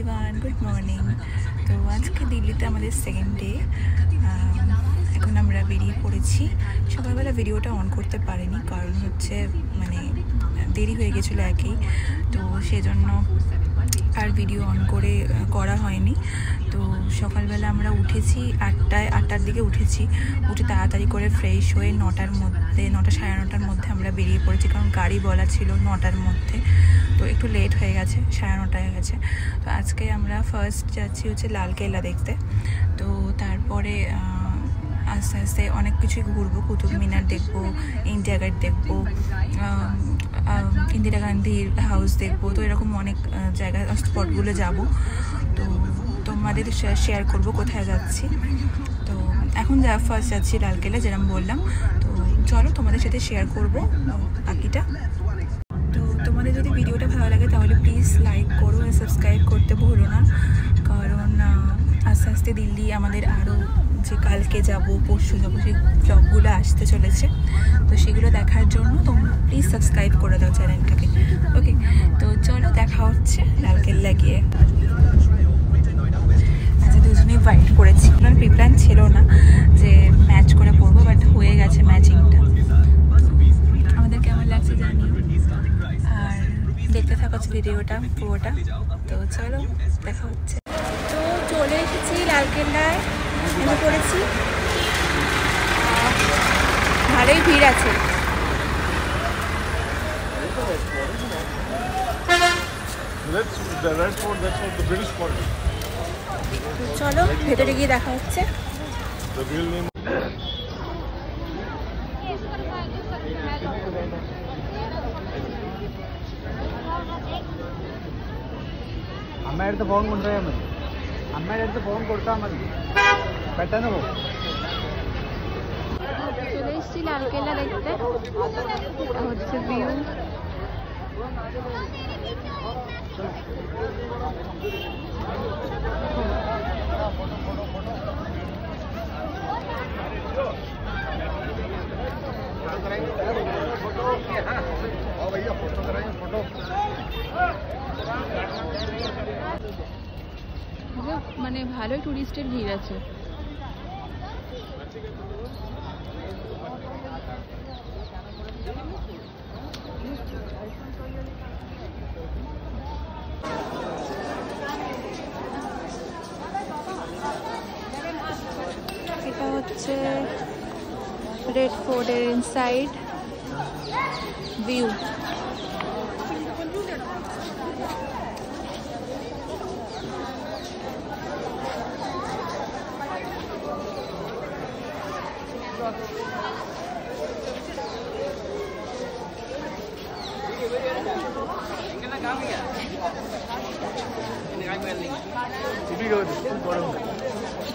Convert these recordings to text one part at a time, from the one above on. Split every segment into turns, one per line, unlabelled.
Everyone, good morning. তো আজকে দিল্লিতে আমাদের সেকেন্ড ডে। এখন আমরা বেরিয়ে পড়েছি। সকালবেলা ভিডিওটা অন করতে পারিনি, কারণ হচ্ছে মানে দেরি হয়ে গেছিলো একেই, তো সেজন্য আর ভিডিও অন করা হয়নি। তো সকালবেলা আমরা উঠেছি 8টার দিকে উঠে তাড়াতাড়ি করে ফ্রেশ হয়ে 9 সাড়ে 9টার মধ্যে আমরা বেরিয়ে পড়েছি, কারণ গাড়ি বলা ছিল 9টার মধ্যে, তো একটু লেট হয়ে গেছে, 9:30 হয়ে গেছে। তো আজকে আমরা ফার্স্ট যাচ্ছি হচ্ছে লালকেল্লা দেখতে। তো তারপরে আস্তে আস্তে অনেক কিছুই ঘুরবো, কুতুব মিনার দেখবো, ইন্ডিয়া গেট দেখবো, ইন্দিরা গান্ধীর হাউস দেখবো। তো এরকম অনেক জায়গা স্পটগুলো যাব, তো তোমাদের শেয়ার করব কোথায় যাচ্ছি। তো এখন ফার্স্ট যাচ্ছি লালকেল্লা, যেরকম বললাম। তো চলো তোমাদের সাথে শেয়ার করব বাকিটা। তো তোমাদের যদি ভিডিওটা ভালো লাগে তাহলে প্লিজ লাইক করো আর সাবস্ক্রাইব করতে ভুলো না, কারণ আস্তে আস্তে দিল্লি আমাদের আরও যে কালকে যাব, পরশু যাবো, সেই ব্লগগুলো আসতে চলেছে। তো সেগুলো দেখার জন্য তোমরা প্লিজ সাবস্ক্রাইব করে দাও চ্যানেলটাকে। ওকে, তো চলো দেখা হচ্ছে লালকেল্লা গিয়ে। আচ্ছা, দুজনেই হোয়াইট পরেছি, আমার প্রিপ্ল্যান ছিল না যে ম্যাচ করে পরবো, বাট হয়ে গেছে ম্যাচিংটা। আমাদের কেমন লাগছে জানি, আর দেখতে থাকো ভিডিওটা পুরোটা। তো চলো দেখা হচ্ছে। তো চলে এসেছি লালকেল্লায়, নেমে পড়েছি। ভালোই ভিড় আছে। চলো ভেতরে গিয়ে দেখা হচ্ছে।
అమ్మాయి అయితే ఫోన్ కొంటాయా మరి? అమ్మాయి అయితే ఫోన్ కొడతా మరి పెట్టాను।
চলে এসেছি লালকেল্লা দেখতে, হচ্ছে ভিউ। মানে ভালোই টুরিস্টের ভিড় আছে। এটা হচ্ছে রেড ফোর্টের ইনসাইড ভিউ।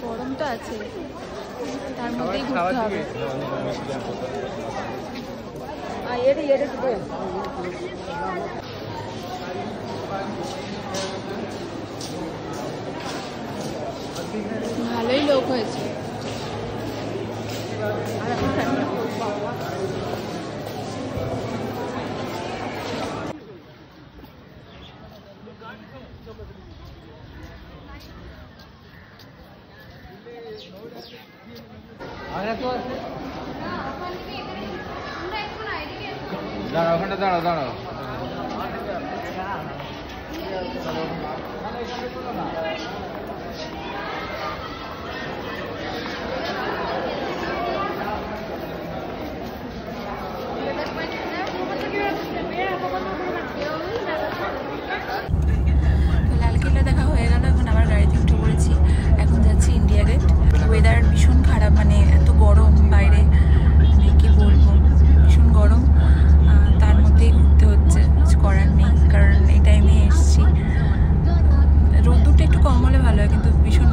গরম তো আছে, তার মধ্যেই ঘুরতে হবে। ভালোই লোক হয়েছে।
দাঁড়াও, ওখানটা দাঁড়াও।
লালকেল্লা দেখা হয়ে গেল, এখন আবার গাড়িতে উঠে পড়েছি। এখন যাচ্ছি ইন্ডিয়া গেট। ওয়েদার ভীষণ খারাপ, মানে এত গরম বাইরে, মানে কি বলবো, ভীষণ গরম। তার মধ্যেই ঘুরতে হচ্ছে, কিছু করার নেই, কারণ এই টাইমে এসছি। রোদ্দুরটা একটু কম হলে ভালো হয়, কিন্তু ভীষণ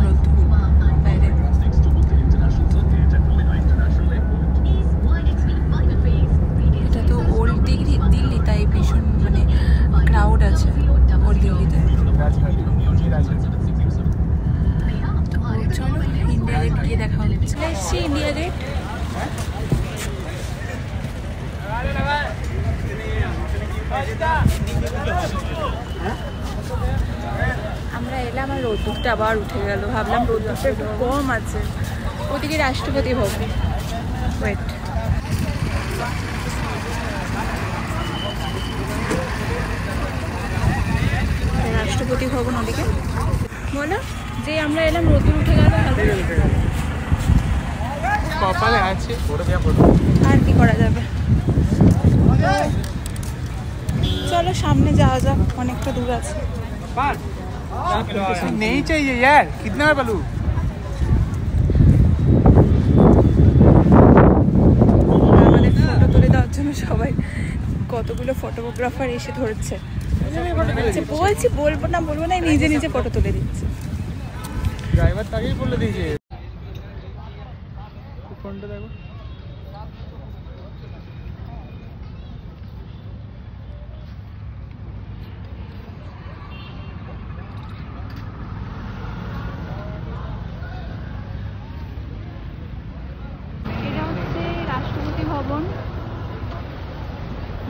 আমার রোদ্দুরটা আবার উঠে গেল, ভাবলাম রোদ্দুরটা একটু কম আছে। ওদিকে রাষ্ট্রপতি ভবন, ওয়েট, রাষ্ট্রপতি ভবন ওদিকে। বলো যে আমরা এলাম, রোদ্দুর উঠে গেল,
কপালে আছে,
আর কি করা যাবে। চলো সামনে যাওয়া যাক, অনেকটা দূর আছে।
नहीं चाहिए यार, कितना है बालू?
আমাদের ফটো তুলে দেওয়ার জন্য সবাই, কতগুলো ফটোগ্রাফার এসে ধরেছে। বলছি বলবো না নিজে নিজে ফটো তুলে দিচ্ছে।
ড্রাইভার তাকেই বলে দিয়েছে ফোনটা দেখো।
এটা হচ্ছে রাষ্ট্রপতি ভবন,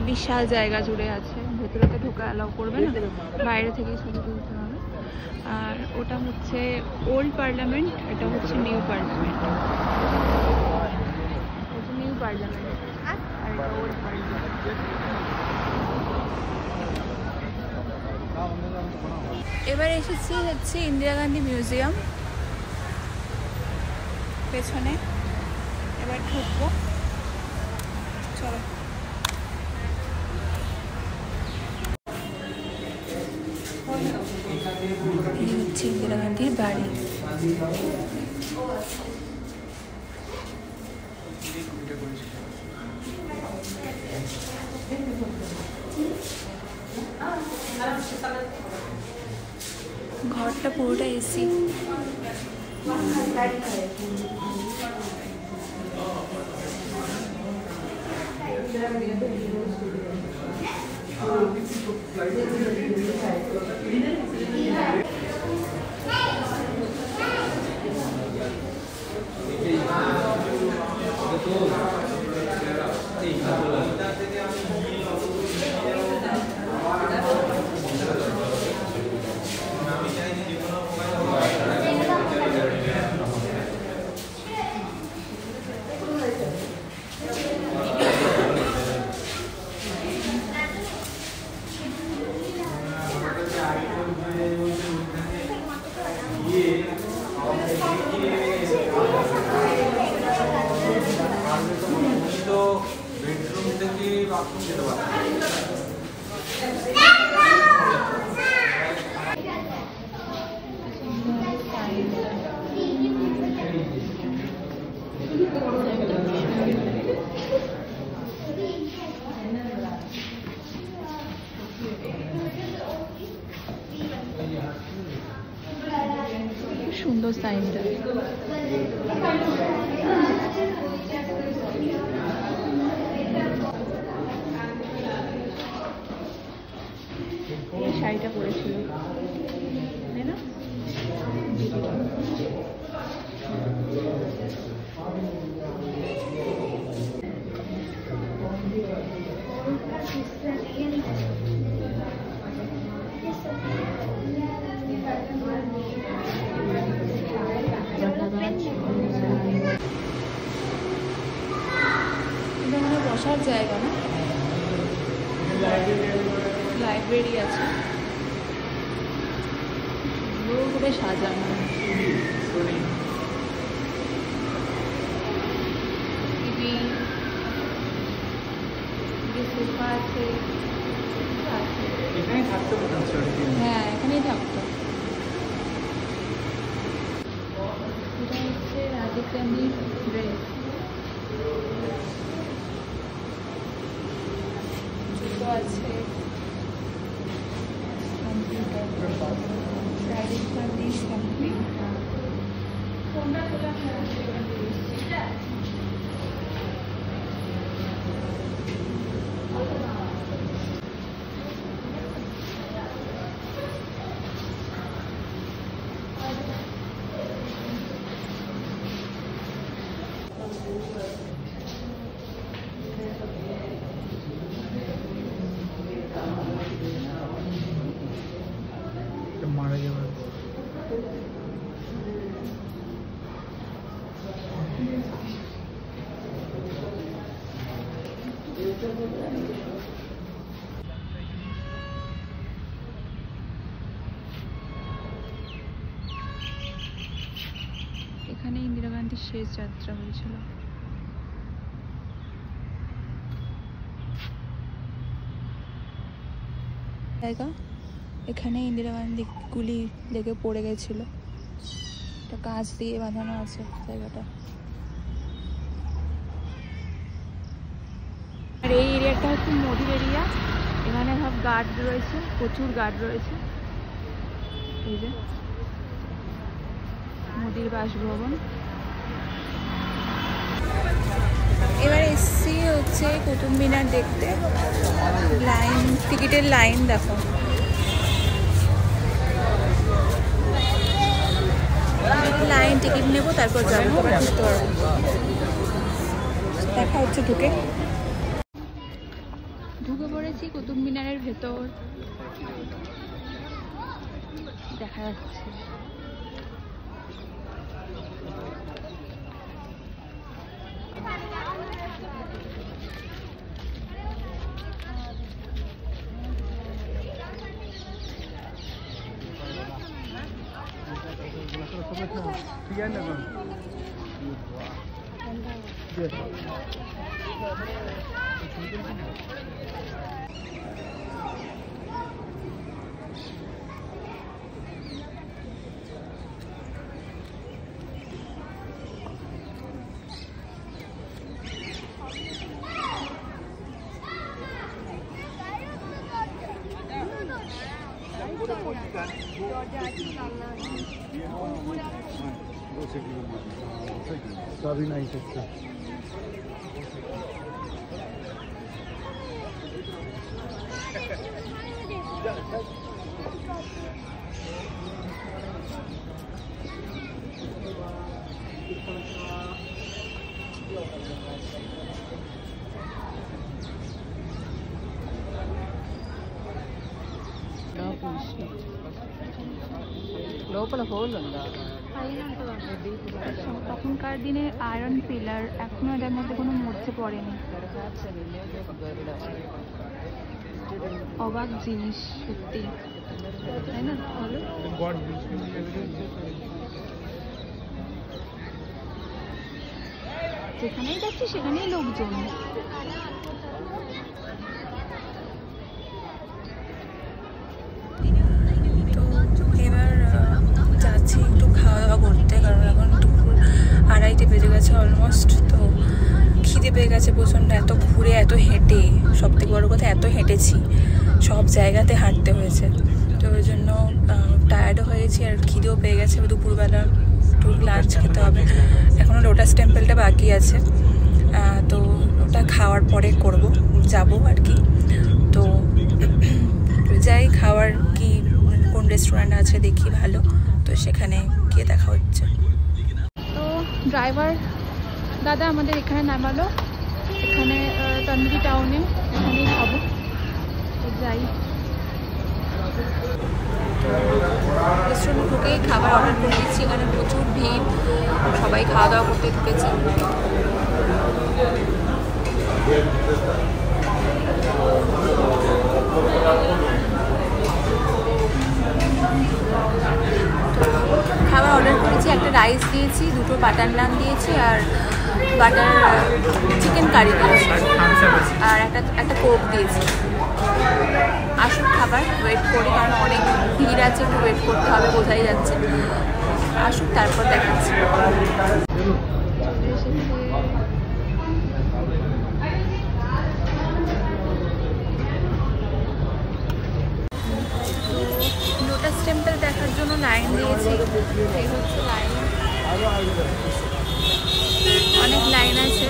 বিশাল জায়গা জুড়ে আছে, ভেতরেতে ঢোকা অ্যালাউ করবে না, বাইরে থেকেই ছবি তুলতে হবে। আর ওটা হচ্ছে ওল্ড পার্লামেন্ট, এটা হচ্ছে নিউ পার্লামেন্ট, নিউ পার্লামেন্ট আর এটা ওল্ড পার্লামেন্ট। এবার এসেছি হচ্ছে ইন্দিরা গান্ধী মিউজিয়াম পেছনে, এবার ঢুকবো, চলো। এই হচ্ছে ইন্দিরা গান্ধীর বাড়ি। ঘরটা পুরোটা এসি। সুন্দর সাইনটা। এই শাড়িটা পরেছিল তাই না? বসার জায়গা না, লাইব্রেরি আছে, পুরো করে সাজানো। টিভি, সোফা আছে, হ্যাঁ এখানেই থাকতো। এটা হচ্ছে রাজীব গান্ধীর ড্রেস, জুতো আছে, কম্পিউটার, রাজীব গান্ধীর কম্পিউটার, ফোনটা তোলা
মারা যাবে।
জয়ন্তী শেষ যাত্রা হয়েছিল। জায়গা এখানে ইন্দিরা গান্ধী গুলি লেগে পড়ে গেছিল, একটা কাঁচ দিয়ে বাঁধানো আছে জায়গাটা। আর এই এরিয়াটা হচ্ছে মোদির এরিয়া, এখানে সব গার্ড রয়েছে, প্রচুর গার্ড রয়েছে। এই যে মোদির বাসভবন। এবার এসছি হচ্ছে কুতুব মিনার দেখতে। লাইন, টিকিটের লাইন দেখো। লাইন টিকিট নেবো, তারপর যাবো, ঢুকতে পারবো। দেখা হচ্ছে ঢুকে পড়েছি কুতুব মিনারের ভেতর, দেখা যাচ্ছে।
अभी नहीं सकता। లోపల హోల్ ఉందా? তখনকার দিনে আয়রন পিলার, এখনো এটার মধ্যে কোনো মরচে পড়েনি। অবাক জিনিস সত্যি, তাই না? ভালো। যেখানেই যাচ্ছি সেখানেই লোকজন। যাচ্ছি একটু খাওয়া দাওয়া করতে, কারণ এখন দুপুর 2:30 বেজে গেছে অলমোস্ট। তো খিদে পেয়ে গেছে প্রচণ্ড, এত ঘুরে এত হেঁটে, সব থেকে বড়ো কথা এত হেঁটেছি, সব জায়গাতে হাঁটতে হয়েছে। তো ওই জন্য টায়ার্ডও হয়েছি আর খিদেও পেয়ে গেছে। দুপুরবেলা একটু লাঞ্চ খেতে হবে। এখনও লোটাস টেম্পলটা বাকি আছে, তো ওটা খাওয়ার পরে যাব আর কি। তো যাই, খাওয়ার কি কোন রেস্টুরেন্ট আছে দেখি ভালো, তো সেখানে গিয়ে দেখা হচ্ছে। তো ড্রাইভার দাদা আমাদের এখানে নামালো, এখানে তন্দুরি টাউনে, এখানেই খাবো। তো যাই, রেস্টুরেন্ট ঢুকেই খাবার অর্ডার করে দিচ্ছি। এখানে প্রচুর ভিড়, সবাই খাওয়া দাওয়া করতে ঢুকেছে। খাবার অর্ডার করেছি, একটা রাইস দিয়েছি, 2টো বাটার নান দিয়েছি আর বাটার চিকেন কারি দিয়েছি, আর একটা কোক দিয়েছি। আসুন খাবার, ওয়েট করি, কারণ অনেক ভিড় আছে, একটু ওয়েট করতে হবে, বোঝাই যাচ্ছে। আসুন তারপর দেখাচ্ছি। লোটাস টেম্পল দেখার জন্য লাইন দিয়েছি, এই হচ্ছে লাইন, অনেক লাইন আছে,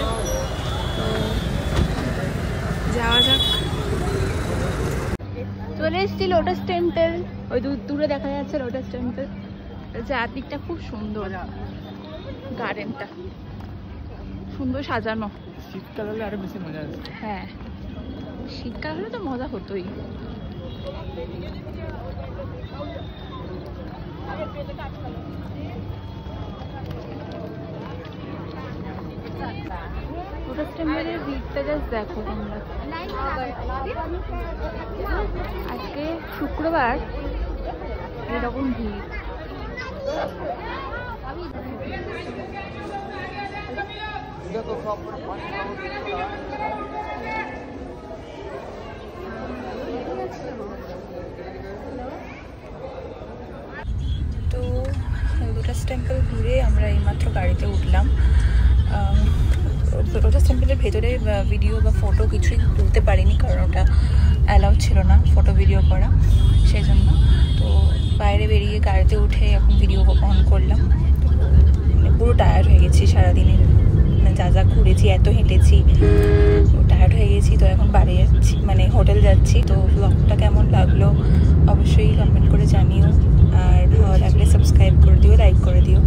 যাওয়া যাক। চলে এসেছি লোটাস টেম্পল, ওই দূরে দেখা যাচ্ছে লোটাস টেম্পল। চারদিকটা খুব সুন্দর, গার্ডেনটা সুন্দর সাজানো। শীতকাল হলে আরো বেশি মজা আসবে।
হ্যাঁ, শীতকাল হলে তো মজা হতোই। লোটাস টেম্পলের ভিড়টা জাস্ট দেখো তোমরা। আজকে শুক্রবার, এরকম ভিড়।
তো লোটাস টেম্পল ঘুরে আমরা এইমাত্র গাড়িতে উঠলাম। লোটাস টেম্পলের ভেতরে ভিডিও বা ফটো কিছুই তুলতে পারিনি, কারণ ওটা অ্যালাউ ছিল না ফটো ভিডিও করা, সেই জন্য। তো বাইরে বেরিয়ে গাড়িতে উঠে এখন ভিডিও অন করলাম। মানে পুরো টায়ার্ড হয়ে গেছি সারাদিনের, যা যা ঘুরেছি, এত হেঁটেছি, টায়ার্ড হয়ে গেছি। তো এখন বাড়ি যাচ্ছি, মানে হোটেল যাচ্ছি। তো ব্লগটা কেমন লাগলো অবশ্যই কমেন্ট করে জানিও, আর ভালো লাগলে সাবস্ক্রাইব করে দিও, লাইক করে দিও।